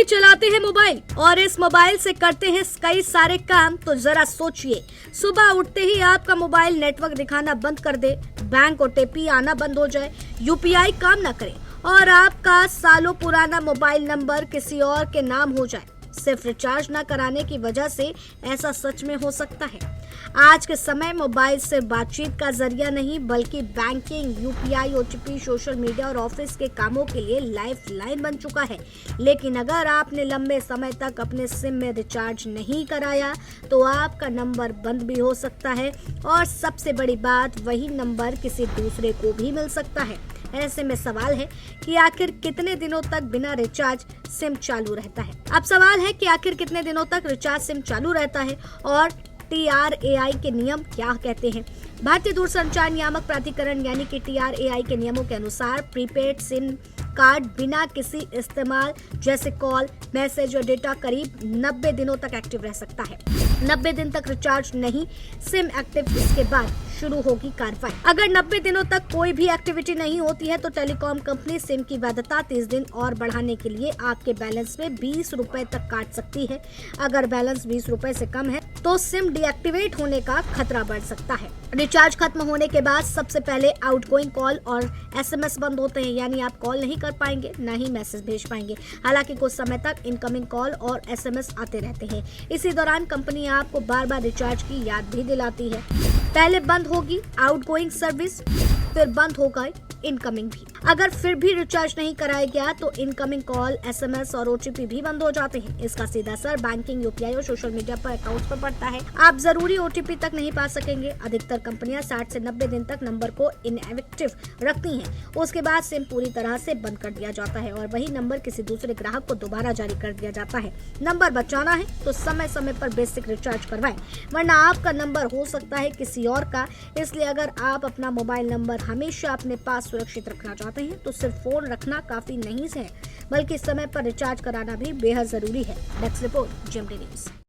चलाते हैं मोबाइल और इस मोबाइल से करते हैं कई सारे काम, तो जरा सोचिए, सुबह उठते ही आपका मोबाइल नेटवर्क दिखाना बंद कर दे, बैंक ओटीपी आना बंद हो जाए, यूपीआई काम ना करे और आपका सालों पुराना मोबाइल नंबर किसी और के नाम हो जाए। सिर्फ रिचार्ज न कराने की वजह से ऐसा सच में हो सकता है। आज के समय मोबाइल सिर्फ बातचीत का जरिया नहीं बल्कि banking, UPI, OTP, social media और ऑफिस के कामों के लिए लाइफ लाइन बन चुका है। लेकिन अगर आपने लंबे समय तक अपने सिम में रिचार्ज नहीं कराया तो आपका नंबर बंद भी हो सकता है और सबसे बड़ी बात, वही नंबर किसी दूसरे को भी मिल सकता है। ऐसे में सवाल है कि आखिर कितने दिनों तक बिना रिचार्ज सिम चालू रहता है। अब सवाल है कि आखिर कितने दिनों तक रिचार्ज सिम चालू रहता है और TRAI के नियम क्या कहते हैं। भारतीय दूरसंचार नियामक प्राधिकरण यानी कि TRAI के नियमों के अनुसार प्रीपेड सिम कार्ड बिना किसी इस्तेमाल जैसे कॉल, मैसेज और डेटा करीब 90 दिनों तक एक्टिव रह सकता है। 90 दिन तक रिचार्ज नहीं, सिम एक्टिव, इसके बाद शुरू होगी कार्रवाई। अगर 90 दिनों तक कोई भी एक्टिविटी नहीं होती है तो टेलीकॉम कंपनी सिम की वैधता 30 दिन और बढ़ाने के लिए आपके बैलेंस में 20 रुपए तक काट सकती है। अगर बैलेंस 20 रुपए से कम है तो सिम डीएक्टिवेट होने का खतरा बढ़ सकता है। रिचार्ज खत्म होने के बाद सबसे पहले आउटगोइंग कॉल और SMS बंद होते हैं, यानी आप कॉल नहीं कर पाएंगे, न ही मैसेज भेज पाएंगे। हालांकि कुछ समय तक इनकमिंग कॉल और SMS आते रहते हैं। इसी दौरान कंपनी आपको बार बार रिचार्ज की याद भी दिलाती है। पहले बंद होगी आउटगोइंग सर्विस, फिर बंद होगा इनकमिंग भी। अगर फिर भी रिचार्ज नहीं कराया गया तो इनकमिंग कॉल, SMS और OTP भी बंद हो जाते हैं। इसका सीधा असर बैंकिंग, यूपीआई और सोशल मीडिया पर अकाउंट्स पर पड़ता है। आप जरूरी OTP तक नहीं पा सकेंगे। अधिकतर कंपनियां 60 से 90 दिन तक नंबर को इनएक्टिव रखती हैं। उसके बाद सिम पूरी तरह से बंद कर दिया जाता है और वही नंबर किसी दूसरे ग्राहक को दोबारा जारी कर दिया जाता है। नंबर बचाना है तो समय समय पर बेसिक रिचार्ज करवाएं, वरना आपका नंबर हो सकता है किसी और का। इसलिए अगर आप अपना मोबाइल नंबर हमेशा अपने पास सुरक्षित रखना चाहते हैं तो सिर्फ फोन रखना काफी नहीं है, बल्कि समय पर रिचार्ज कराना भी बेहद जरूरी है। Next report, GMT news.